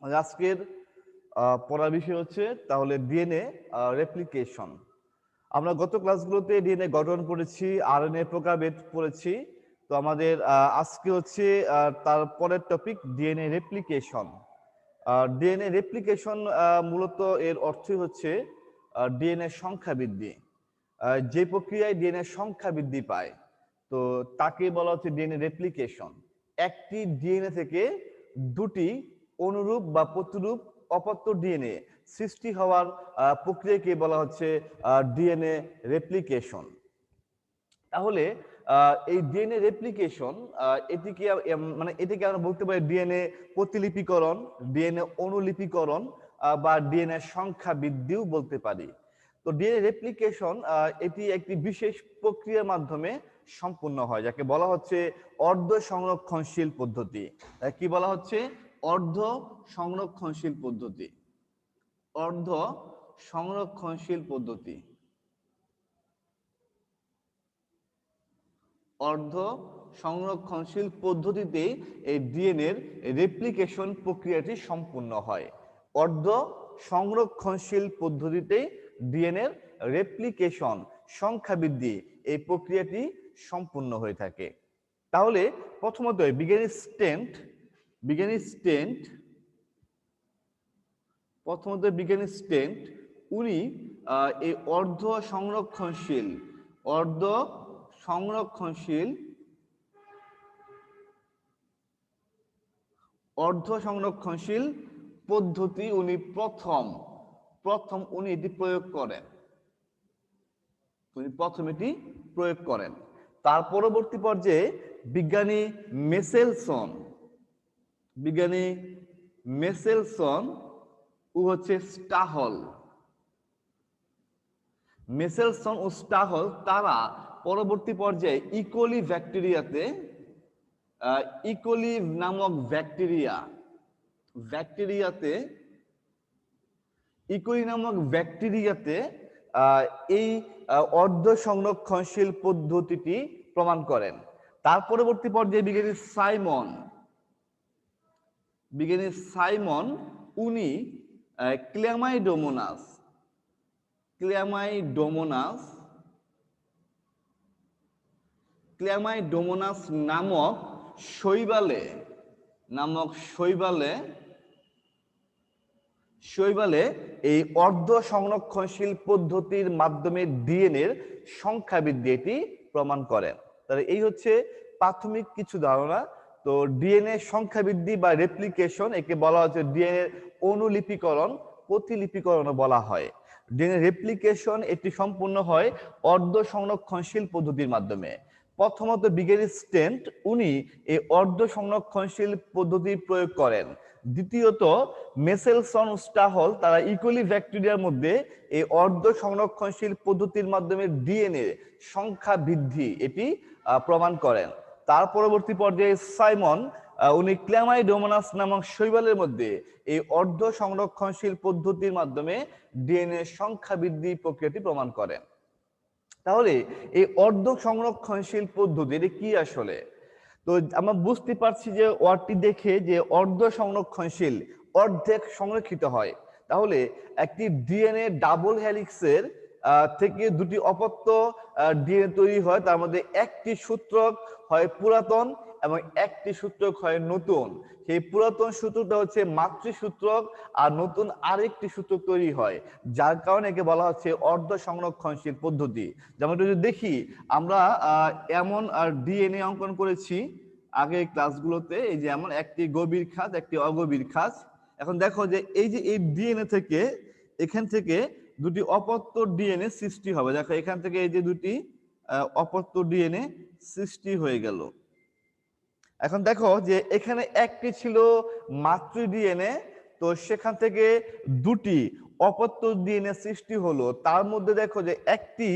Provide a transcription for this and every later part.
আজকের পড়ার বিষয় হচ্ছে তাহলে ডিএনএ রেপ্লিকেশন। আমরা গত ক্লাসগুলোতে ডিএনএ গঠন পড়েছি, আরএনএ প্রকারভেদ পড়েছি। তো আমাদের আজকে হচ্ছে তার পরের topic DNA replication. DNA replication মূলত এর অর্থই হচ্ছে ডিএনএ সংখ্যা বৃদ্ধি। যে প্রক্রিয়ায় ডিএনএ সংখ্যা বৃদ্ধি পায় তো তাকে বলা হচ্ছে ডিএনএ রেপ্লিকেশন। একটি ডিএনএ থেকে দুটি অনুরূপ বা প্রতিরূপ অপত্য ডিএনএ সৃষ্টি হওয়ার প্রক্রিয়াকে বলা হচ্ছে ডিএনএ রেপ্লিকেশন। তাহলে এই ডিএনএ রেপ্লিকেশন এটিকে এটিকে আমরা বলতে পারি ডিএনএ প্রতিলিপিকরণ, ডিএনএ অনুলিপিকরণ বা ডিএনএ সংখ্যা বৃদ্ধিও বলতে পারি। তো ডিএনএ রেপ্লিকেশন এটি একটি বিশেষ প্রক্রিয়ার মাধ্যমে সম্পূর্ণ হয়, যাকে বলা হচ্ছে অর্ধ সংরক্ষণশীল পদ্ধতি। কি বলা হচ্ছে? অর্ধ সংরক্ষণশীল পদ্ধতি। অর্ধ সংরক্ষণশীল পদ্ধতি। অর্ধ সংরক্ষণশীল পদ্ধতিতে এই ডিএনএর রেপ্লিকেশন প্রক্রিয়াটি সম্পূর্ণ হয়। অর্ধ সংরক্ষণশীল পদ্ধতিতে ডিএনএর রেপ্লিকেশন সংখ্যা বৃদ্ধি এই প্রক্রিয়াটি সম্পূর্ণ হয়ে থাকে। তাহলে প্রথমত বিজ্ঞানী স্টেন্ট উনি এই অর্ধ সংরক্ষণশীল পদ্ধতি উনি প্রথম এটি প্রয়োগ করেন। তার পরবর্তী পর্যায়ে বিজ্ঞানী মেসেলসন ও হচ্ছে স্টাহল তারা পরবর্তী পর্যায়ে ইকোলি নামক ব্যাকটেরিয়াতে এই অর্ধ সংরক্ষণশীল পদ্ধতিটি প্রমাণ করেন। তার পরবর্তী পর্যায়ে বিজ্ঞানী সাইমন উনি ক্ল্যামাইডোমোনাস নামক শৈবালে এই অর্ধ সংরক্ষণশীল পদ্ধতির মাধ্যমে ডিএনএর সংখ্যা বৃদ্ধি এটি প্রমাণ করেন। তাহলে এই হচ্ছে প্রাথমিক কিছু ধারণা। তো ডিএনএ সংখ্যা বৃদ্ধি বা রেপ্লিকেশন একে বলা হচ্ছে ডিএনএ অনুলিপিকরণ, প্রতিলিপিকরণও বলা হয়। ডিএনএ রেপ্লিকেশন এটি সম্পূর্ণ হয় অর্ধ সংরক্ষণশীল পদ্ধতির মাধ্যমে। প্রথমত বিজ্ঞানী স্টেন্ট উনি এই অর্ধ সংরক্ষণশীল পদ্ধতি প্রয়োগ করেন। দ্বিতীয়ত মেসেলসন স্টাহল তারা ইকোলি ব্যাকটেরিয়ার মধ্যে এই অর্ধ সংরক্ষণশীল পদ্ধতির মাধ্যমে ডিএনএ সংখ্যা বৃদ্ধি এটি প্রমাণ করেন। তার পরবর্তী পর্যায়ে সাইমন উনি ক্ল্যামাইডোমোনাস নামক শৈবালের মধ্যে এই অর্ধ সংরক্ষণশীল পদ্ধতির মাধ্যমে ডিএনএ সংখ্যা বৃদ্ধি প্রক্রিয়াটি প্রমাণ করেন। তাহলে এই অর্ধ সংরক্ষণশীল পদ্ধতি এটা কি আসলে? তো আমরা বুঝতে পারছি যে ওয়ার্ডটি দেখে যে অর্ধ সংরক্ষণশীল, অর্ধেক সংরক্ষিত হয়। তাহলে একটি ডিএনএ ডাবল হেলিক্সের থেকে দুটি অপত্য ডিএনএ তৈরি হয়। তার মধ্যে একটি সূত্রক হয় পুরাতন এবং একটি সূত্রক হয় নতুন। সেই পুরাতন সূত্রটা হচ্ছে মাতৃসূত্রক আর নতুন আরেকটি সূত্রক তৈরি হয়, যার কারণে একে বলা হচ্ছে অর্ধ সংরক্ষণশীল পদ্ধতি। যেমন যদি দেখি আমরা এমন ডিএনএ অঙ্কন করেছি আগের ক্লাসগুলোতে, এই যে এমন একটি গভীর খাঁজ একটি অগভীর খাঁজ। এখন দেখো যে এই ডিএনএ থেকে এখান থেকে দুটি অপত্য ডিএনএ সৃষ্টি হবে। দেখো এখান থেকে এই যে দুটি অপত্য ডিএনএ সৃষ্টি হয়ে গেল। এখন দেখো যে এখানে একটি ছিল মাতৃ ডিএনএ, তো সেখান থেকে দুটি অপত্য ডিএনএ সৃষ্টি হলো। তার মধ্যে দেখো যে একটি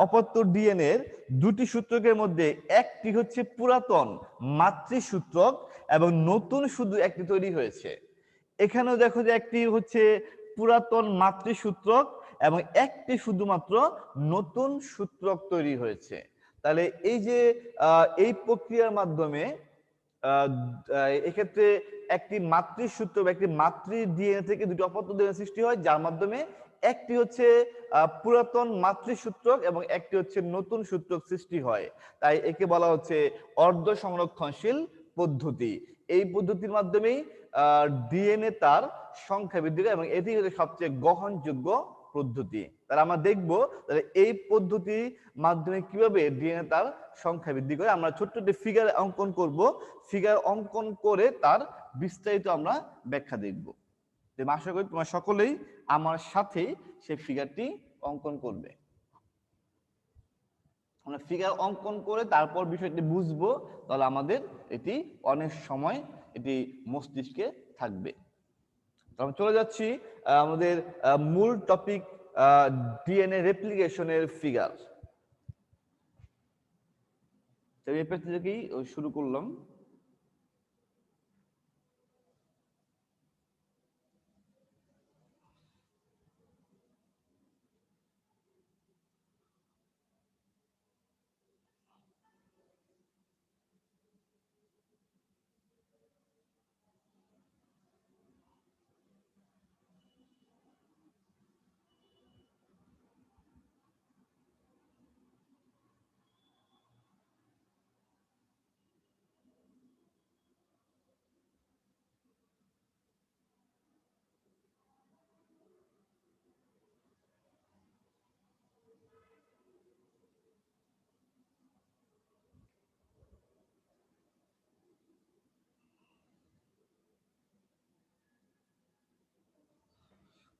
অপত্য ডিএনএ দুটি সূত্রকের মধ্যে একটি হচ্ছে পুরাতন মাতৃসূত্রক এবং নতুন শুধু একটি তৈরি হয়েছে। এখানেও দেখো যে একটি হচ্ছে পুরাতন মাতৃসূত্রক এবং একটি শুধুমাত্র নতুন সূত্রক তৈরি হয়েছে। তাহলে এই যে এই প্রক্রিয়ার মাধ্যমে এক্ষেত্রে একটি মাতৃসূত্র বা একটি মাতৃ ডিএনএ থেকে দুটি অপত্য ডিএনএ সৃষ্টি হয়, যার মাধ্যমে একটি হচ্ছে পুরাতন মাতৃসূত্রক এবং একটি হচ্ছে নতুন সূত্রক সৃষ্টি হয়। তাই একে বলা হচ্ছে অর্ধ সংরক্ষণশীল পদ্ধতি। এই পদ্ধতির মাধ্যমেই ডিএনএ তার সংখ্যা বৃদ্ধি করে এবং এটি হচ্ছে সবচেয়ে গ্রহণযোগ্য পদ্ধতি। তাহলে আমরা দেখবো তাহলে এই পদ্ধতির মাধ্যমে কিভাবে ডিএনএ তার সংখ্যা বৃদ্ধি করে। আমরা ছোট্ট একটি ফিগার অঙ্কন করব, ফিগার অঙ্কন করে তার বিস্তারিত আমরা ব্যাখ্যা দেখব। আশা করি তোমরা সকলেই আমার সাথে সেই ফিগারটি অঙ্কন করবে। আমরা ফিগার অঙ্কন করে তারপর বিষয়টি বুঝবো, তাহলে আমাদের এটি অনেক সময় এটি মস্তিষ্কে থাকবে। আমরা চলে যাচ্ছি আমাদের মূল টপিক, ডিএনএ রেপ্লিকেশনের ফিগার। এই পেজ থেকেই শুরু করলাম।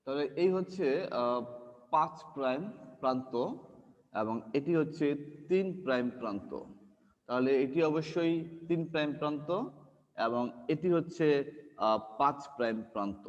তাহলে এই হচ্ছে 5 প্রাইম প্রান্ত এবং এটি হচ্ছে 3 প্রাইম প্রান্ত। তাহলে এটি অবশ্যই 3 প্রাইম প্রান্ত এবং এটি হচ্ছে 5 প্রাইম প্রান্ত।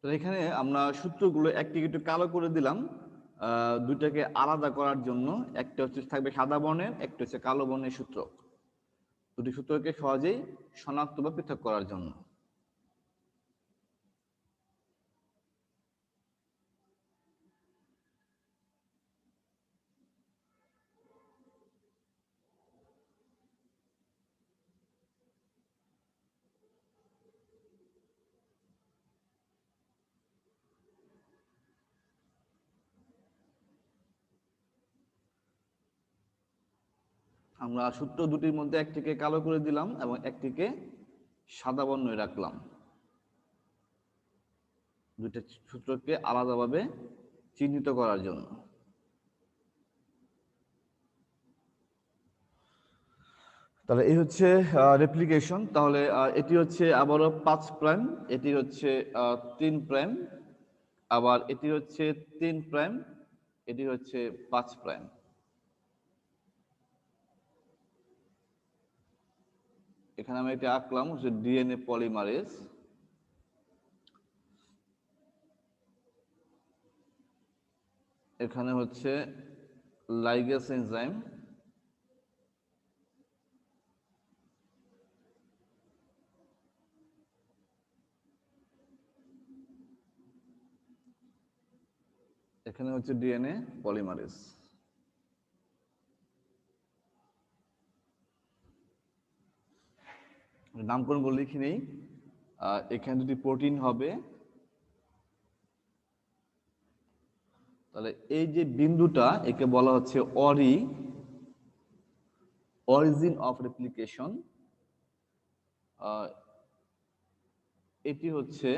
তো এখানে আমরা সূত্রগুলো একটিকে একটু কালো করে দিলাম, দুইটাকে আলাদা করার জন্য। একটা হচ্ছে থাকবে সাদা বর্ণের, একটা হচ্ছে কালো বর্ণের সূত্র। দুটি সূত্রকে সহজেই শনাক্ত বা পৃথক করার জন্য। আমরা সূত্র দুটির মধ্যে একটিকে কালো করে দিলাম এবং একটিকে সাদা বর্ণে রাখলাম, দুইটা সূত্রকে আলাদাভাবে চিহ্নিত করার জন্য। তাহলে এই হচ্ছে রেপ্লিকেশন। তাহলে এটি হচ্ছে আবারও 5 প্রাইম, এটি হচ্ছে 3 প্রাইম, আবার এটি হচ্ছে 3 প্রাইম, এটি হচ্ছে 5 প্রাইম। এখানে আমি এটা আঁকলাম হচ্ছে ডিএনএ পলিমারেজ। এখানে হচ্ছে লাইগেজ এনজাইম, এখানে হচ্ছে ডিএনএ পলিমারেজ। নামকরণগুলো লিখে নেই। এখানে দুটি প্রোটিন হবে, তাহলে এই যে বিন্দুটা একে বলা হচ্ছে অরিজিন অফ রেপ্লিকেশন। এটি হচ্ছে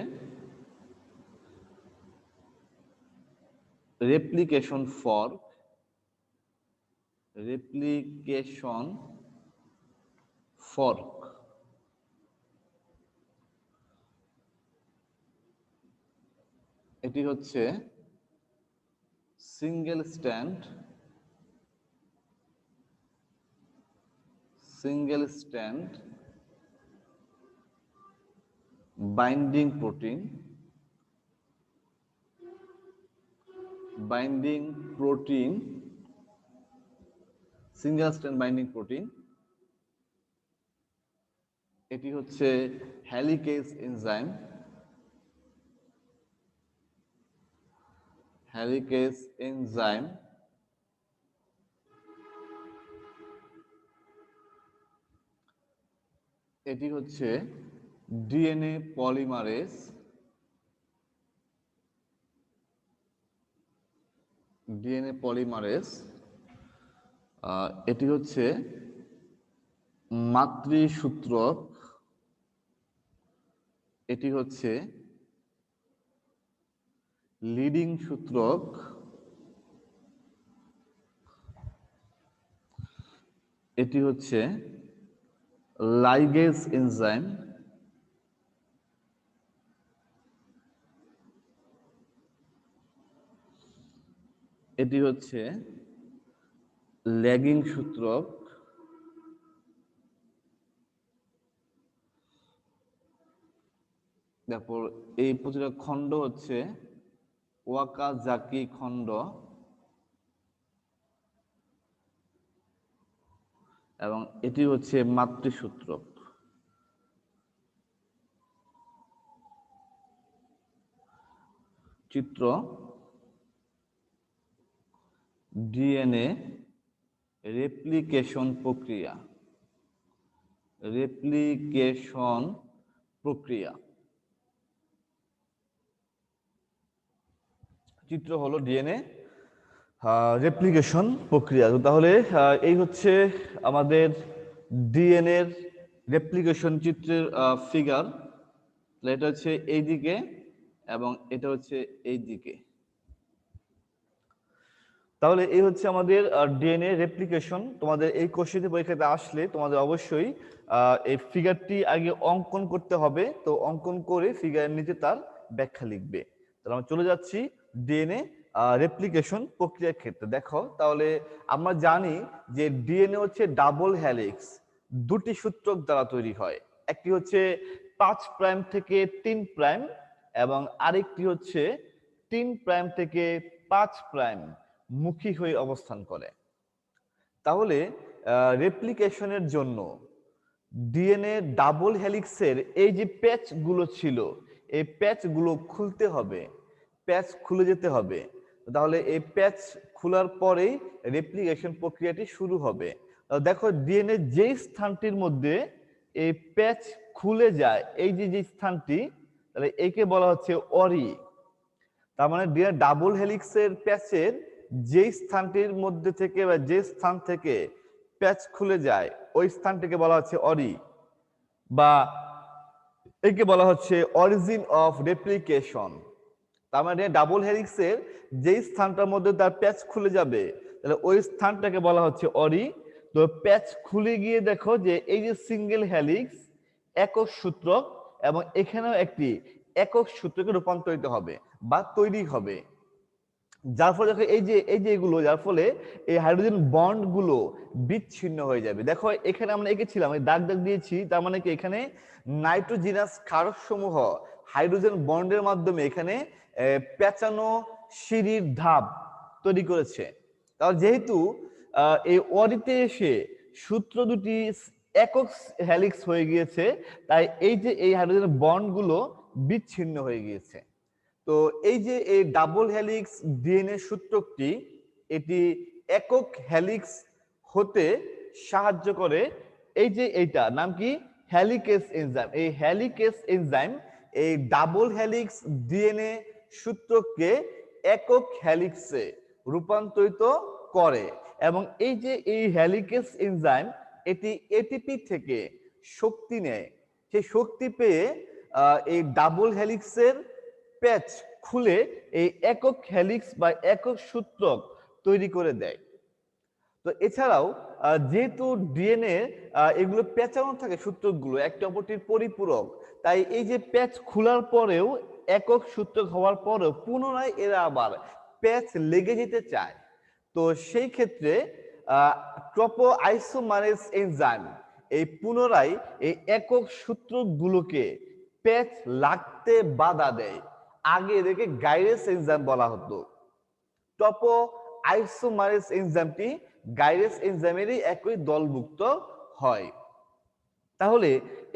রেপ্লিকেশন ফর্ক, এটি হচ্ছে single stand binding protein, single stand binding protein. এটি হচ্ছে হেলিকেজ এনজাইম, এটি হচ্ছে ডিএনএ পলিমারেজ, এটি হচ্ছে মাতৃসূত্রক, এটি হচ্ছে লিডিং সূত্রক, এটি হচ্ছে লাইগেজ এনজাইম, এটি হচ্ছে ল্যাগিং সূত্রক, তারপর এই প্রতিটা খণ্ড হচ্ছে ওয়াকাজাকি খণ্ড, এবং এটি হচ্ছে মাতৃসূত্রক। চিত্র ডিএনএ রেপ্লিকেশন প্রক্রিয়া, চিত্র হলো ডিএনএ রেপ্লিকেশন প্রক্রিয়া। তাহলে এই হচ্ছে আমাদের ডিএনএ রেপ্লিকেশন চিত্রের ফিগার। এটা হচ্ছে এই দিকে এবং এটা হচ্ছে এই দিকে। তাহলে এই হচ্ছে আমাদের ডিএনএ রেপ্লিকেশন। তোমাদের এই কোশ্চেনটি পরীক্ষাতে আসলে তোমাদের অবশ্যই এই ফিগারটি আগে অঙ্কন করতে হবে। তো অঙ্কন করে ফিগারের নিচে তার ব্যাখ্যা লিখবে। তাহলে আমরা চলে যাচ্ছি ডিএনএ রেপ্লিকেশন প্রক্রিয়ার ক্ষেত্রে। দেখো, তাহলে আমরা জানি যে ডিএনএ হচ্ছে ডাবল হেলিক্স, দুটি সূত্রক দ্বারা তৈরি হয়। একটি হচ্ছে 5 প্রাইম থেকে 3 প্রাইম এবং আরেকটি হচ্ছে 3 প্রাইম থেকে 5 প্রাইম মুখী হয়ে অবস্থান করে। তাহলে রেপ্লিকেশনের জন্য ডিএনএ ডাবল হেলিক্সের এই যে প্যাচগুলো ছিল, এই প্যাচগুলো খুলতে হবে, প্যাচ খুলে যেতে হবে। তাহলে এই প্যাচ খোলার পরেই রেপ্লিকেশন প্রক্রিয়াটি শুরু হবে। দেখো, ডিএনএ যেই স্থানটির মধ্যে এই প্যাচ খুলে যায়, এই যে স্থানটি, তাহলে একে বলা হচ্ছে অরি। তার মানে ডিএনএ ডাবল হেলিক্সের প্যাচের যে স্থানটির মধ্যে থেকে বা যে স্থান থেকে প্যাচ খুলে যায় ওই স্থানটিকে বলা হচ্ছে অরি, বা একে বলা হচ্ছে অরিজিন অফ রেপ্লিকেশন। তার মানে ডাবল হেলিক্সের যে স্থানটার মধ্যে তার প্যাচ খুলে যাবে, তাহলে ওই স্থানটাকে বলা হচ্ছে অরি। তো প্যাচ খুলে গিয়ে দেখো যে এই যে সিঙ্গেল হেলিক্স একক সূত্রক, এবং এখানেও একটি একক সূত্রকে রূপান্তরিত হবে বা তৈরি হবে, যার ফলে দেখো এই যে এগুলো, যার ফলে এই হাইড্রোজেন বন্ড গুলো বিচ্ছিন্ন হয়ে যাবে। দেখো এখানে আমরা এঁকেছিলাম, দাগ দিয়েছি, তার মানে কি এখানে নাইট্রোজিনাস ক্ষারক সমূহ হাইড্রোজেন বন্ডের মাধ্যমে এখানে পেঁচানো সিঁড়ির ধাপ তৈরি করেছে। তাহলে যেহেতু এই অরিতে এসে সূত্র দুটি একক হেলিক্স হয়ে গিয়েছে, তাই এই হাইড্রোজেন বন্ড গুলো বিচ্ছিন্ন হয়ে গিয়েছে। তো এই যে এই ডাবল হেলিক্স ডিএনএ সূত্রকটি, এটি একক হেলিক্স হতে সাহায্য করে। এই যে এইটা নাম কি, হেলিকেজ এনজাইম। এই হেলিকেজ এনজাইম এই ডাবল হেলিক্স ডিএনএ সূত্রকে একক হেলিক্সে রূপান্তরিত করে এবং এই যে এই হেলিকেজ এনজাইম এটি এটিপি থেকে শক্তি নেয়। সেই শক্তি পেয়ে এই ডাবল হেলিক্সের প্যাচ খুলে এই একক হেলিক্স বা একক সূত্রক তৈরি করে দেয়। তো এছাড়াও যেহেতু ডিএনএ এগুলো পেঁচানো থাকে সূত্রকগুলো একটা অপরটির পরিপূরক, তাই এই যে প্যাচ খোলার পরেও একক সূত্রক হওয়ার পরেও পুনরায় এরা আবার প্যাচ লেগে যেতে চায়। তো সেই ক্ষেত্রে ট্রপো আইসোমারেজ এনজাইম এই পুনরায় এই একক সূত্রকগুলোকে প্যাচ লাগতে বাধা দেয়। আগে এদেরকে গাইরেস এনজাইম বলা হতো। টপো আইসোমারেজ এনজাইমটি গাইরেস এনজাইমেরই একই দলভুক্ত হয়। তাহলে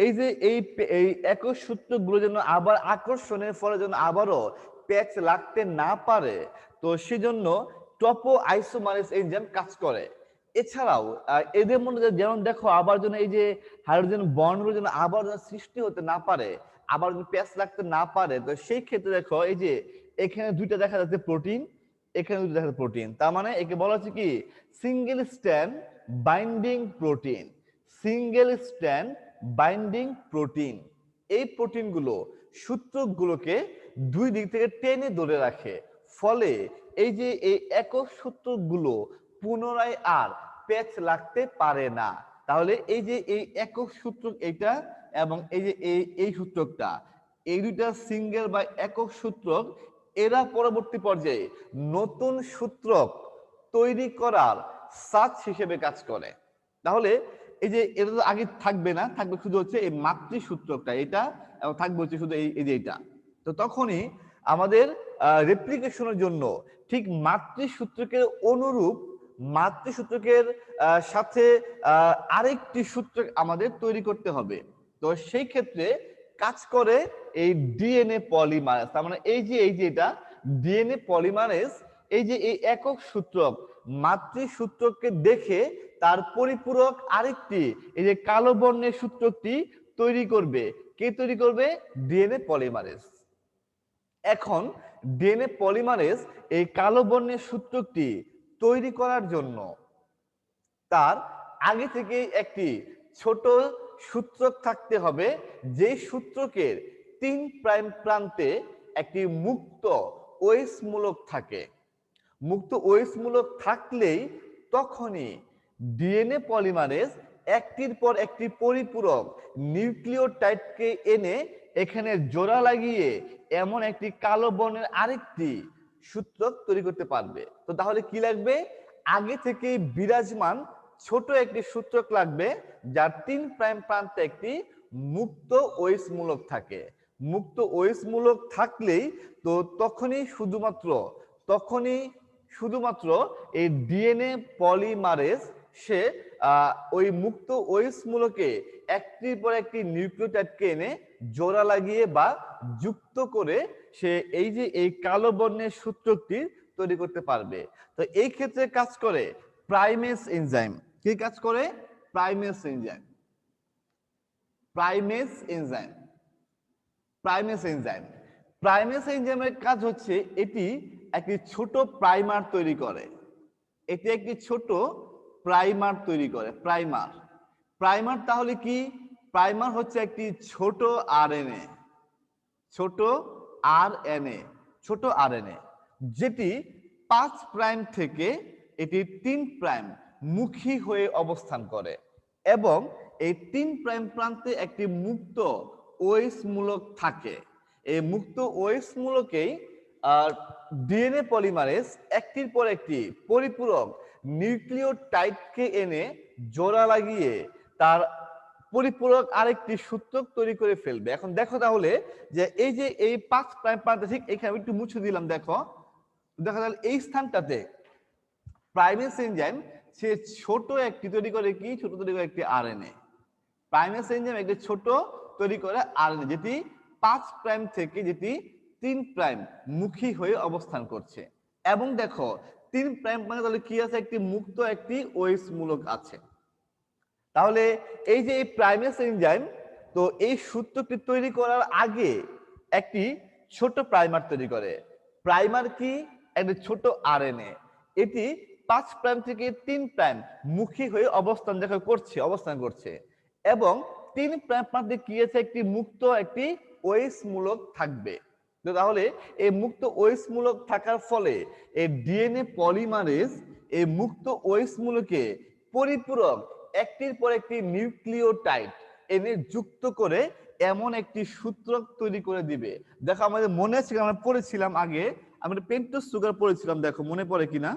এই যে এই একক সূত্রগুলো যেন আবার আকর্ষণের ফলে যেন আবারও প্যাচ লাগতে না পারে, তো সেজন্য টপো আইসোমারেজ এনজাইম কাজ করে। এছাড়াও এদের মধ্যে যেমন দেখো আবার যেন এই যে হাইড্রোজেন বন্ডগুলো যেন আবার সৃষ্টি হতে না পারে, আবার প্যাচ লাগতে না পারে, তো সেই ক্ষেত্রে দেখো এই যে এখানে দুইটা দেখা যাচ্ছে প্রোটিন, এখানে দুটো দেখা যাচ্ছে প্রোটিন, তার মানে একে বলা হচ্ছে কি single strand binding protein. Single strand binding protein, এই প্রোটিনগুলো সূত্রকগুলোকে দুই দিক থেকে টেনে ধরে রাখে, ফলে এই যে এই একক সূত্রকগুলো পুনরায় আর প্যাচ লাগতে পারে না। তাহলে এই যে এই একক সূত্রক এইটা এবং এই যে এই সূত্রকটা, এই দুইটা সিঙ্গেল বা একক সূত্রক এরা পরবর্তী পর্যায়ে নতুন সূত্রক তৈরি করার সাচ হিসেবে কাজ করে। তাহলে এই যে এটা তো আগে থাকবে না, থাকবে শুধু হচ্ছে এই মাতৃসূত্রকটা এটা, এবং থাকবে হচ্ছে শুধু এই যে এটা। তো তখনই আমাদের রেপ্লিকেশনের জন্য ঠিক মাতৃসূত্রকের অনুরূপ মাতৃসূত্রকের সাথে আরেকটি সূত্রক আমাদের তৈরি করতে হবে। তো সেই ক্ষেত্রে কাজ করে এই ডিএনএ পলিমারেজ। তার মানে এই যে এটা ডিএনএ পলিমারেজ এই যে এই একক সূত্রক মাতৃসূত্রককে দেখে তার পরিপূরক আরেকটি এই যে কালো বর্ণের সূত্রকটি তৈরি করবে। কে তৈরি করবে? DNA polymerase. এখন ডিএনএ পলিমারেজ এই কালো বর্ণের সূত্রকটি তৈরি করার জন্য তার আগে থেকে একটি ছোট সূত্রক থাকতে হবে, যে সূত্রকের 3 প্রাইম প্রান্তে একটি মুক্ত ওএস মূলক থাকে। মুক্ত ওএস মূলক থাকলেই তখনই ডিএনএ পলিমারেজ একটির পর একটি পরিপূরক নিউক্লিওটাইডকে এনে এখানে জোড়া লাগিয়ে এমন একটি কালো বর্ণের আরেকটি সূত্রক তৈরি করতে পারবে। তো তাহলে কি লাগবে? আগে থেকে বিরাজমান ছোট একটি সূত্রক লাগবে যার 3 প্রাইম প্রান্তে একটি মুক্ত ওএস মূলক থাকে। মুক্ত ওএস মূলক থাকলেই তো তখনই শুধুমাত্র এই ডিএনএ পলিমারেজ সে ওই মুক্ত ওএস মূলকে একটির পর একটি নিউক্লিওটাইডকে এনে জোড়া লাগিয়ে বা যুক্ত করে সে এই যে এই কালো বর্ণের সূত্রকটি তৈরি করতে পারবে। তো এই ক্ষেত্রে কাজ করে প্রাইমেস এনজাইম। কি কাজ করে? Primase enzyme. Primase enzyme primase enzyme primase এনজাইমের কাজ হচ্ছে এটি একটি ছোট প্রাইমার তৈরি করে। এটি একটি ছোট প্রাইমার তৈরি করে। প্রাইমার তাহলে কি? প্রাইমার হচ্ছে একটি ছোট আরএনএ, ছোট আরএনএ যেটি 5 প্রাইম থেকে এটি 3 প্রাইম মুখী হয়ে অবস্থান করে এবং এই 3 প্রাইম প্রান্তে একটি মুক্ত ওএস মূলক থাকে। এই মুক্ত ওএস মূলকেই ডিএনএ পলিমারেজ একটির পর একটি পরিপূরক নিউক্লিওটাইডকে এনে জোড়া লাগিয়ে তার পরিপূরক আরেকটি সূত্রক তৈরি করে ফেলবে। এখন দেখো তাহলে যে এই যে এই 5 প্রাইম প্রান্তে ঠিক এখানে একটু মুছে দিলাম, দেখো দেখা গেল এই স্থানটাতে প্রাইমেস এনজাইম সে ছোট একটি তৈরি করে কি? ছোট তৈরি করে একটি আরএনএ। প্রাইমেস এনজাইম একটি ছোট তৈরি করে আরএনএ যেটি 5 প্রাইম থেকে যেটি 3 প্রাইম মুখী হয়ে অবস্থান করছে। এবং দেখো 3 প্রাইম মানে তাহলে কি আছে? একটি মুক্ত একটি ওএস মূলক আছে। তাহলে এই যে এই প্রাইমেস এনজাইম তো এই সূত্রটি তৈরি করার আগে একটি ছোট প্রাইমার তৈরি করে। প্রাইমার কি? একটি ছোট আরএনএ। এটি 5 প্রাইম থেকে 3 প্রাইম মুখী হয়ে অবস্থান করছে এবং 3 প্রাইম প্রান্তে কি আছে? একটি মুক্ত একটি ওএইচ মূলক থাকবে। তো তাহলে এই মুক্ত ওএইচ মূলক থাকার ফলে এই ডিএনএ পলিমারেজ এই মুক্ত ওএইচ মূলকে পরিপূরক একটির পর একটি নিউক্লিওটাইড এনে যুক্ত করে এমন একটি সূত্রক তৈরি করে দিবে। দেখো আমাদের মনে আছে, আমরা পড়েছিলাম আগে, আমরা পেন্টোজ সুগার পড়েছিলাম, দেখো মনে পড়ে কিনা?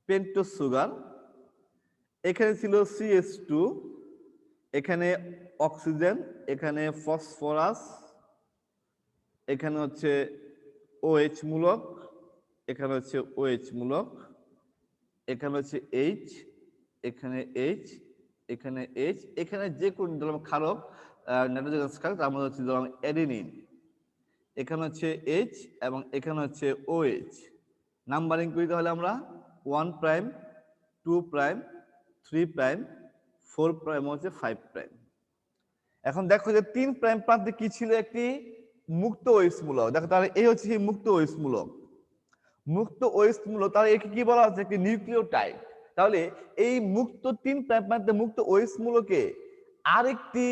পেন্টোজ সুগার, এখানে ছিল CH2, এখানে অক্সিজেন, এখানে ফসফরাস, এখানে হচ্ছে OH মূলক, এখানে হচ্ছে OH মূলক, এখানে হচ্ছে H, এখানে H, এখানে H, এখানে যে কোন ধরলাম ক্ষারক নাইট্রোজেনাস ক্ষারক, তার মধ্যে হচ্ছে ধরলাম অ্যাডেনিন, এখানে হচ্ছে H এবং এখানে হচ্ছে OH। নাম্বারিং করি তাহলে আমরা 1 প্রাইম, 2 প্রাইম, 3 প্রাইম, 4 প্রাইম, হচ্ছে 5 প্রাইম। এখন দেখো যে 3 প্রাইম প্রান্তে কি ছিল? একটি মুক্ত ওএইচ মূলক। দেখো তাহলে এই হচ্ছে সেই মুক্ত ওএইচ মূলক। মুক্ত ওএইচ মূলক, তাহলে একে কি বলা হচ্ছে? একটি নিউক্লিওটাইড। তাহলে এই মুক্ত 3 প্রাইম প্রান্তে মুক্ত ওএইচ মূলকে আরেকটি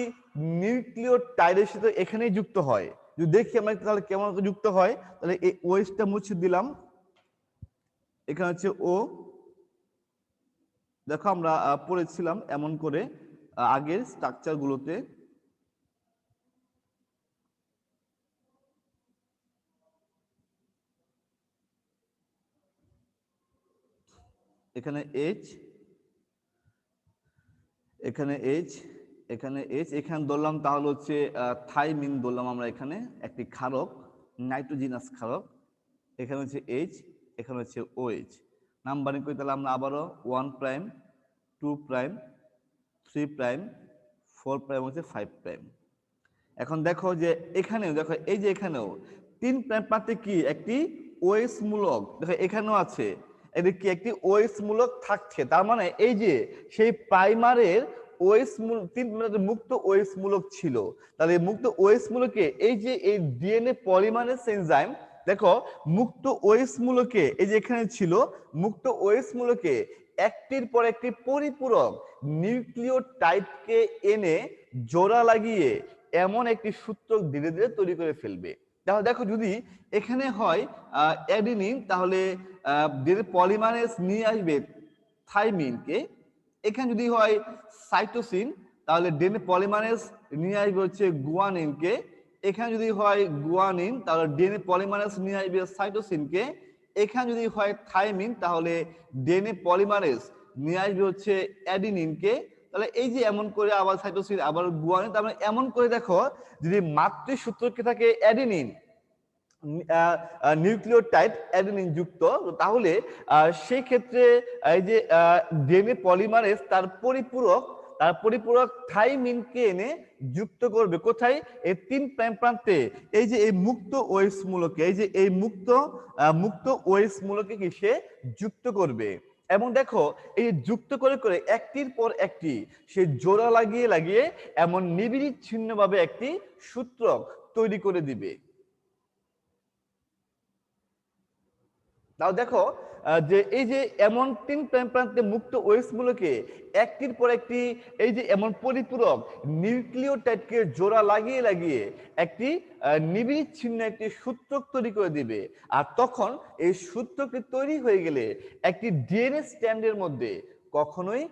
নিউক্লিওটাইডের সাথে এখানেই যুক্ত হয়। যদি দেখি আমরা তাহলে কেমন যুক্ত হয়, তাহলে এই ওএইচটা মুছে দিলাম, এখানে হচ্ছে ও। দেখো আমরা পড়েছিলাম এমন করে আগের স্ট্রাকচার গুলোতে। এখানে H, এখানে H, এখানে H, এখানে ধরলাম তাহলে হচ্ছে থাইমিন ধরলাম আমরা, এখানে একটি ক্ষারক, নাইট্রোজিনাস ক্ষারক, এখানে হচ্ছে H, এখানে হচ্ছে OH। নাম্বারিং করি তাহলে আমরা আবারও 1 প্রাইম, 2 প্রাইম, 3 প্রাইম, 4 প্রাইম, হচ্ছে 5 প্রাইম। এখন দেখো যে এখানেও দেখো, এই যে এখানেও 3 প্রাইম প্রান্তে কি একটি ওএইচ মূলক, দেখো এখানেও আছে, এটি কি একটি ওএইচ মূলক থাকছে। তার মানে এই যে সেই প্রাইমারের ওএইচ মূলক 3 প্রাইমের মুক্ত ওএইচ মূলক ছিল। তাহলে মুক্ত ওএইচ মূলকে এই যে এই ডিএনএ পলিমারেজ এনজাইম, দেখো মুক্ত ওএইচ মূলকে এই যে এখানে ছিল, মুক্ত ওএইচ মূলকে একটির পর একটি পরিপূরক নিউক্লিওটাইডকে এনে জোড়া লাগিয়ে এমন একটি সূত্র ধীরে ধীরে তৈরি করে ফেলবে। তাহলে দেখো যদি এখানে হয় অ্যাডেনিন, তাহলে পলিমারেজ নিয়ে আসবে থাইমিনকে। এখানে যদি হয় সাইটোসিন, তাহলে ডিএনএ পলিমারেজ নিয়ে আসবে হচ্ছে গুয়ানিনকে। এখানে যদি হয় গুয়ানিন, তাহলে ডিএনএ পলিমারেজ নিয়ে আসবে সাইটোসিনকে। এখানে যদি হয় থাইমিন, তাহলে ডিএনএ পলিমারেজ নিয়ে আসবে হচ্ছে অ্যাডিনিনকে। তাহলে এই যে এমন করে আবার সাইটোসিন, আবার গুয়ানিন, তার মানে এমন করে দেখো যদি মাতৃ সূত্রকে থাকে অ্যাডিনিন, নিউক্লিওটাইড অ্যাডেনিন যুক্ত, তাহলে সেই ক্ষেত্রে এই যে ডিএনএ পলিমারেজ তার পরিপূরক থাইমিনকে এনে যুক্ত করবে কোথায়? এই 3 প্রাইম প্রান্তে এই যে এই মুক্ত ওএইচ মূলকে, এই যে এই মুক্ত ওএইচ মূলকে কি সে যুক্ত করবে। এবং দেখো এই যুক্ত করে করে একটির পর একটি সে জোড়া লাগিয়ে লাগিয়ে এমন নিবিড়িচ্ছিন্নভাবে একটি সূত্রক তৈরি করে দিবে। তাও দেখো যে এই যে এমন 3 প্রাইম প্রান্তে মুক্ত ওএইচ মূলকে একটির পর একটি এই যে এমন পরিপূরক নিউক্লিওটাইডকে জোড়া লাগিয়ে লাগিয়ে একটি নিবিচ্ছিন্ন একটি সূত্রক তৈরি করে দিবে। আর তখন এই সূত্রটি তৈরি হয়ে গেলে একটি ডিএনএ স্ট্র্যান্ডের মধ্যে কখনোই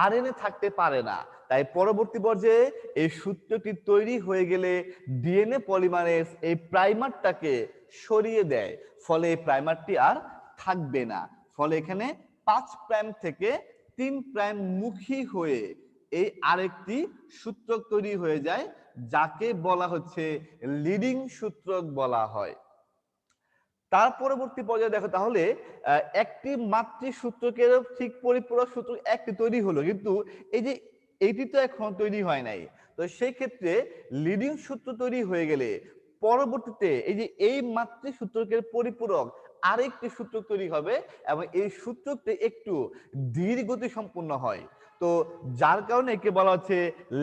আরএনএ থাকতে পারে না। তাই পরবর্তী পর্যায়ে এই সূত্রটি তৈরি হয়ে গেলে ডিএনএ পলিমারেজ এই প্রাইমারটাকে সরিয়ে দেয়, ফলে এই প্রাইমারটি আর থাকবে না। ফলে এখানে 5 প্রাইম থেকে 3 প্রাইম মুখী হয়ে এই আরেকটি সূত্রক তৈরি হয়ে যায়, যাকে বলা হচ্ছে লিডিং সূত্রক বলা হয়। তার পরবর্তী পর্যায়ে দেখো তাহলে একটি মাতৃ সূত্রকের ঠিক পরিপূরক সূত্র একটি তৈরি হলো, কিন্তু এই যে এইটি তো এখন তৈরি হয় নাই। তো সেই ক্ষেত্রে লিডিং সূত্র তৈরি হয়ে গেলে পরবর্তীতে এই যে এই মাতৃ সূত্রকের পরিপূরক আরেকটি সূত্র তৈরি হবে এবং এই সূত্রটি একটু ধীর গতি সম্পন্ন হয়। তো যার কারণে একে বলা হচ্ছে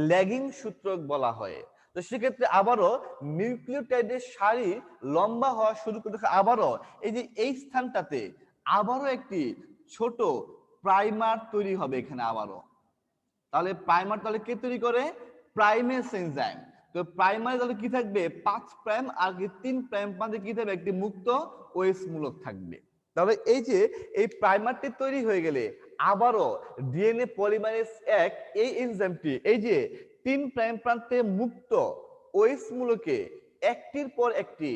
ল্যাগিং সূত্রক বলা হয়। তো সেক্ষেত্রে আবারও নিউক্লিওটাইডের সারি লম্বা হওয়া শুরু করতে আবারও এই যে এই স্থানটাতে আবারও একটি ছোট প্রাইমার তৈরি হবে এখানে আবারও। তাহলে প্রাইমার তাহলে কে তৈরি করে? Primase enzyme. তো প্রাইমারে তাহলে কি থাকবে? 5 প্রাইম আর 3 প্রাইম প্রান্তে কি থাকবে? একটি মুক্ত ওএস মূলক থাকবে। তাহলে এই যে এই প্রাইমারটি তৈরি হয়ে গেলে আবারও ডিএনএ পলিমারেজ 1 এই এনজাইমটি এই যে 3 প্রাইম প্রান্তে মুক্ত ওএস মূলকে একটির পর একটি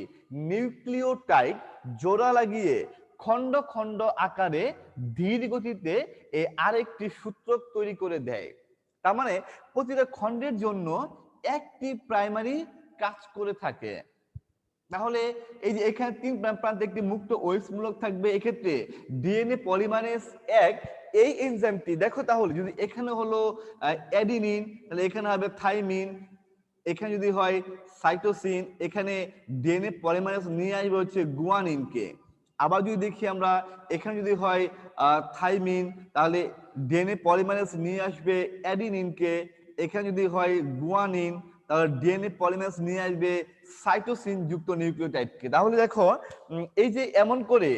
নিউক্লিওটাইড জোড়া লাগিয়ে খন্ড খন্ড আকারে ধীর গতিতে এই আরেকটি সূত্রক তৈরি করে দেয়। তার মানে প্রতিটা খণ্ডের জন্য একটি প্রাইমারি কাজ করে থাকে। তাহলে এই যে এখানে 3 প্রান্তে একটি মুক্ত ওএস মূলক থাকবে। এক্ষেত্রে ডিএনএ পলিমারেজ 1 এই এনজাইমটি দেখো, তাহলে যদি এখানে হলো অ্যাডিনিন, তাহলে এখানে হবে থাইমিন, এখানে যদি হয় সাইটোসিন, এখানে ডিএনএ পলিমারেজ নিয়ে আসবে হচ্ছে গুয়ানিনকে। আবার যদি দেখি আমরা এখানে যদি হয় থাইমিন, তাহলে ডিএনএ পলিমারেজ নিয়ে আসবে অ্যাডিনিনকে। এখানে যদি হয় গুয়ানিন, তাহলে ডিএনএ পলিমারেজ নিয়ে আসবে সাইটোসিন যুক্ত নিউক্লিওটাইডকে। তাহলে দেখো এই যে এমন করে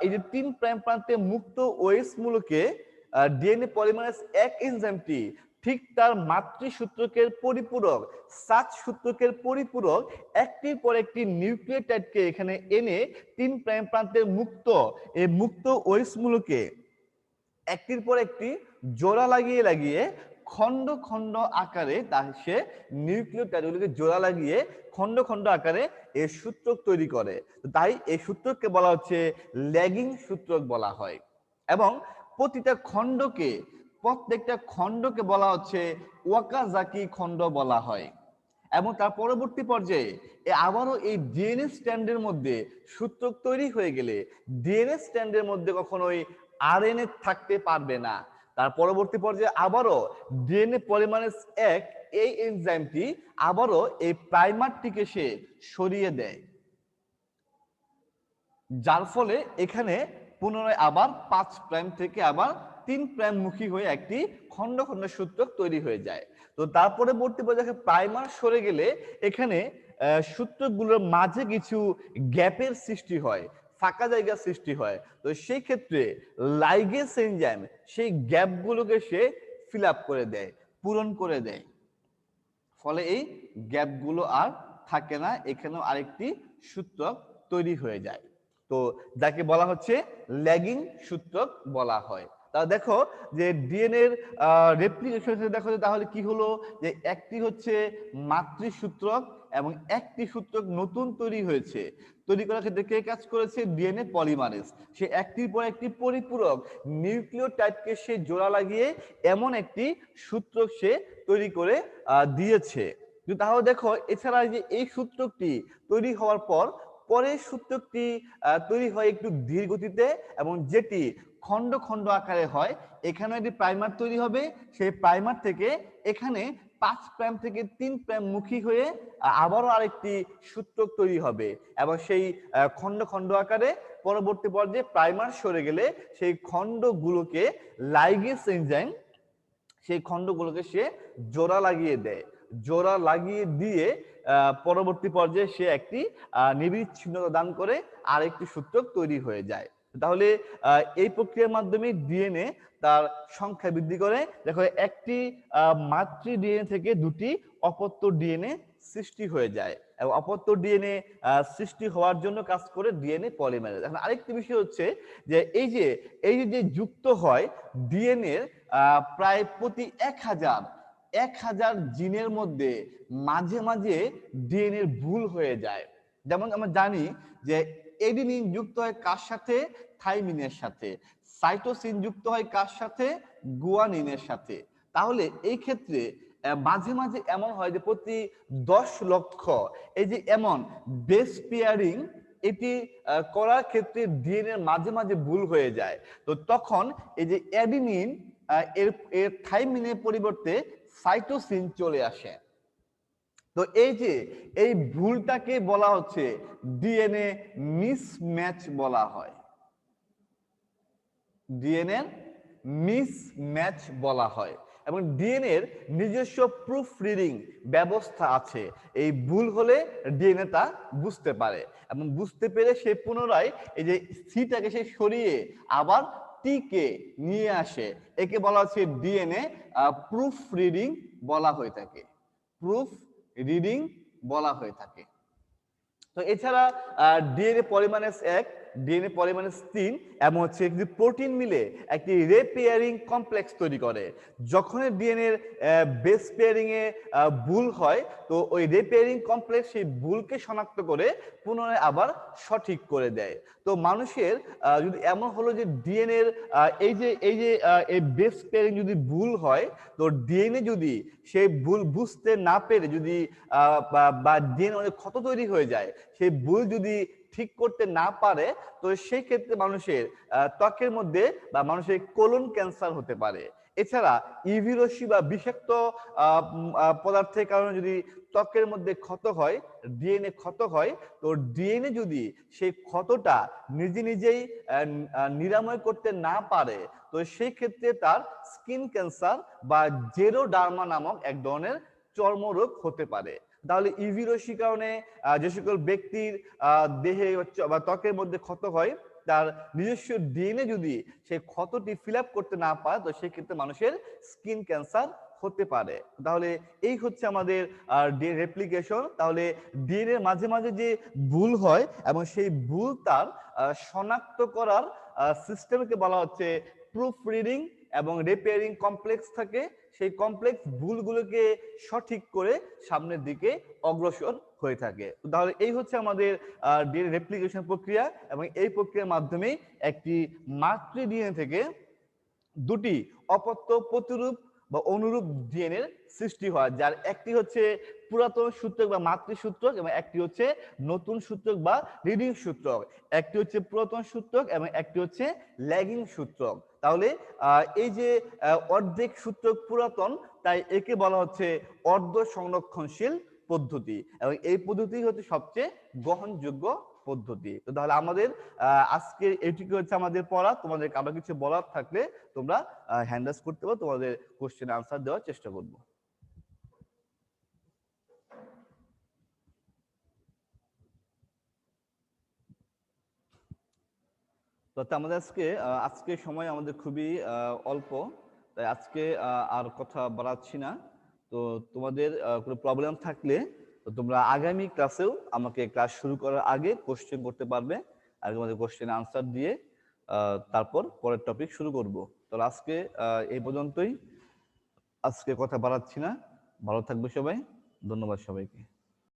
এই যে 3 প্রাইম প্রান্তে মুক্ত ওএস মূলকে ডিএনএ পলিমারেজ 1 এনজাইমটি ঠিক তার মাতৃসূত্রকের পরিপূরক সাচ সূত্রকের পরিপূরক একটির পর একটি নিউক্লিওটাইডকে এখানে এনে 3 প্রাইম প্রান্তের মুক্ত এই মুক্ত ওএস মূলকে একটির পর একটি জোড়া লাগিয়ে লাগিয়ে খন্ড খন্ড আকারে সে নিউক্লিওটাইডগুলোকে জোড়া লাগিয়ে খন্ড খন্ড আকারে এই সূত্রক তৈরি করে। তাই এই সূত্রককে বলা হচ্ছে ল্যাগিং সূত্রক বলা হয়। এবং প্রত্যেকটা খণ্ডকে বলা হচ্ছে ওয়াকাজাকি খণ্ড বলা হয়। এবং তার পরবর্তী পর্যায়ে আবারও এই ডিএনএ স্ট্র্যান্ডের মধ্যে সূত্রক তৈরি হয়ে গেলে ডিএনএ স্ট্র্যান্ডের মধ্যে কখনোই আরএনএ থাকতে পারবে না। তার পরবর্তী পর্যায়ে আবারও ডিএনএ পলিমারেজ 1 এই এনজাইমটি আবারও এই প্রাইমারটিকে সে সরিয়ে দেয়, যার ফলে এখানে পুনরায় আবার 5 প্রাইম থেকে আবার 3 প্রাইম মুখী হয়ে একটি খন্ড খন্ড সূত্রক তৈরি হয়ে যায়। তো তার পরবর্তী পর্যায়ে প্রাইমার সরে গেলে এখানে সূত্রকগুলোর মাঝে কিছু গ্যাপের সৃষ্টি হয়, ফাঁকা জায়গার সৃষ্টি হয়। তো সেই ক্ষেত্রে লাইগেজ এনজাইম সেই গ্যাপগুলোকে সে ফিল আপ করে দেয়, পূরণ করে দেয়। ফলে এই গ্যাপগুলো আর থাকে না, এখানেও আরেকটি সূত্রক তৈরি হয়ে যায়। তো যাকে বলা হচ্ছে ল্যাগিং সূত্রক বলা হয়। তাহলে দেখো যে ডিএনএ এর রেপ্লিকেশন দেখো তাহলে কি হলো, যে একটি হচ্ছে মাতৃসূত্রক এবং একটি সূত্রক নতুন তৈরি হয়েছে। তৈরি করার ক্ষেত্রে কে কাজ করেছে? DNA polymerase. সে একটির পর একটি পরিপূরক নিউক্লিওটাইডকে সে জোড়া লাগিয়ে এমন একটি সূত্রক সে তৈরি করে দিয়েছে। তাহলে দেখো এছাড়া যে এই সূত্রকটি তৈরি হওয়ার পর পরের সূত্রকটি তৈরি হয় একটু ধীর গতিতে এবং যেটি খন্ড খন্ড আকারে হয়। এখানে একটি প্রাইমার তৈরি হবে, সেই প্রাইমার থেকে এখানে 5 প্রাইম থেকে 3 প্রাইম মুখী হয়ে আবারও আরেকটি সূত্রক তৈরি হবে এবং সেই খন্ড খন্ড আকারে পরবর্তী পর্যায়ে প্রাইমার সরে গেলে সেই খন্ডগুলোকে লাইগেজ এনজাইম সেই খন্ডগুলোকে সে জোড়া লাগিয়ে দেয়। জোড়া লাগিয়ে দিয়ে পরবর্তী পর্যায়ে সে একটি নিবিচ্ছিন্নতা দান করে আরেকটি সূত্রক তৈরি হয়ে যায়। তাহলে এই প্রক্রিয়ার মাধ্যমে ডিএনএ তার সংখ্যা বৃদ্ধি করে। দেখো একটি মাতৃ ডিএনএ থেকে দুটি অপত্য ডিএনএ সৃষ্টি হয়ে যায় এবং অপত্য ডিএনএ সৃষ্টি হওয়ার জন্য কাজ করে ডিএনএ পলিমারেজ। এখন আরেকটি বিষয় হচ্ছে যে এই যে যুক্ত হয় ডিএনএ প্রায় প্রতি 1000 জিনের মধ্যে মাঝে মাঝে ডিএনএ ভুল হয়ে যায়। যেমন আমরা জানি যে এডিনিন যুক্ত হয় কার সাথে? থাইমিনের সাথে। সাইটোসিন যুক্ত হয় কার সাথে? গুয়ানিনের সাথে। তাহলে এই ক্ষেত্রে মাঝে মাঝে এমন হয় যে প্রতি 10 লক্ষ এই যে এমন বেস পেয়ারিং এটি করার ক্ষেত্রে ডিএনএ মাঝে মাঝে ভুল হয়ে যায়। তো তখন এই যে অ্যাডিনিন এর থাইমিনের পরিবর্তে সাইটোসিন চলে আসে। তো এই ভুলটাকে বলা হচ্ছে ডিএনএ মিসম্যাচ বলা হয়। ডিএনএ মিসম্যাচ বলা হয়। এবং ডিএনএ এর নিজস্ব প্রুফ রিডিং ব্যবস্থা আছে। এই ভুল হলে ডিএনএ তা বুঝতে পারে এবং বুঝতে পেরে সে পুনরায় এই যে সিটাকে সে সরিয়ে আবার টিকে নিয়ে আসে। একে বলা হচ্ছে ডিএনএ প্রুফ রিডিং বলা হয়ে থাকে। প্রুফ রিডিং বলা হয়ে থাকে। তো এছাড়া ডিএনএ পলিমারেজ 1, ডিএনএ পলিমারেজ 3 এবং হচ্ছে একটি প্রোটিন মিলে একটি রেপেয়ারিং কমপ্লেক্স তৈরি করে। যখন ডিএনএ এর বেস পেয়ারিং এ ভুল হয়, তো ওই রেপেয়ারিং কমপ্লেক্স সেই ভুলকে শনাক্ত করে পুনরায় আবার সঠিক করে দেয়। তো মানুষের যদি এমন হলো যে ডিএনএ এর এই বেস পেয়ারিং যদি ভুল হয়, তো ডিএনএ যদি সেই ভুল বুঝতে না পেরে যদি বা ডিএনএ ক্ষত তৈরি হয়ে যায়, সেই ভুল যদি ঠিক করতে না পারে, তো সেই ক্ষেত্রে মানুষের ত্বকের মধ্যে বা মানুষের কোলন ক্যান্সার হতে পারে। এছাড়া ইভি রশ্মি বা বিষাক্ত পদার্থের কারণে যদি ত্বকের মধ্যে ক্ষত হয়, ডিএনএ ক্ষত হয়, তো ডিএনএ যদি সেই ক্ষতটা নিজে নিজেই নিরাময় করতে না পারে, তো সেই ক্ষেত্রে তার স্কিন ক্যান্সার বা জেরোডার্মা নামক এক ধরনের চর্মরোগ হতে পারে। তাহলে ইভি রশ্মির কারণে যে সকল ব্যক্তির দেহে বা ত্বকের মধ্যে ক্ষত হয়, তার নিজস্ব ডিএনএ যদি সেই ক্ষতটি ফিল আপ করতে না পারে, তো সেক্ষেত্রে মানুষের স্কিন ক্যান্সার হতে পারে। তাহলে এই হচ্ছে আমাদের ডিএনএ রেপ্লিকেশন। তাহলে ডিএনএ মাঝে মাঝে যে ভুল হয় এবং সেই ভুল তার শনাক্ত করার সিস্টেমকে বলা হচ্ছে প্রুফ রিডিং এবং রিপেয়ারিং কমপ্লেক্স থাকে। সেই কমপ্লেক্স ভুলগুলোকে সঠিক করে সামনের দিকে অগ্রসর হয়ে থাকে। তাহলে এই হচ্ছে আমাদের ডিএনএ রেপ্লিকেশন প্রক্রিয়া এবং এই প্রক্রিয়ার মাধ্যমে একটি মাতৃ ডিএনএ থেকে দুটি অপত্য প্রতিরূপ বা অনুরূপ ডিএনএ সৃষ্টি হয়, যার একটি হচ্ছে পুরাতন সূত্রক বা মাতৃসূত্রক এবং একটি হচ্ছে নতুন সূত্রক বা রিডিং সূত্রক। একটি হচ্ছে পুরাতন সূত্রক এবং একটি হচ্ছে ল্যাগিং সূত্রক। তাহলে এই যে অর্ধেক সূত্রক পুরাতন, তাই একে বলা হচ্ছে অর্ধ সংরক্ষণশীল পদ্ধতি এবং এই পদ্ধতি হচ্ছে সবচেয়ে গ্রহণযোগ্য পদ্ধতি। তো তাহলে আমাদের আজকে এটুকু হচ্ছে আমাদের পড়া। তোমাদের কারো কিছু বলার থাকলে তোমরা হ্যান্ড রাইজ করতে পারো, তোমাদের কোশ্চেন আনসার দেওয়ার চেষ্টা করব। তো আমাদের আজকে সময় আমাদের খুবই অল্প, তাই আজকে আর কথা বাড়াচ্ছি না। তো তোমাদের কোনো প্রবলেম থাকলে তো তোমরা আগামী ক্লাসেও আমাকে ক্লাস শুরু করার আগে কোশ্চেন করতে পারবে, আর তোমাদের কোশ্চেন আনসার দিয়ে তারপর পরের টপিক শুরু করব। তো আজকে এই পর্যন্তই, আজকে কথা বাড়াচ্ছি না। ভালো থাকবে সবাই, ধন্যবাদ সবাইকে।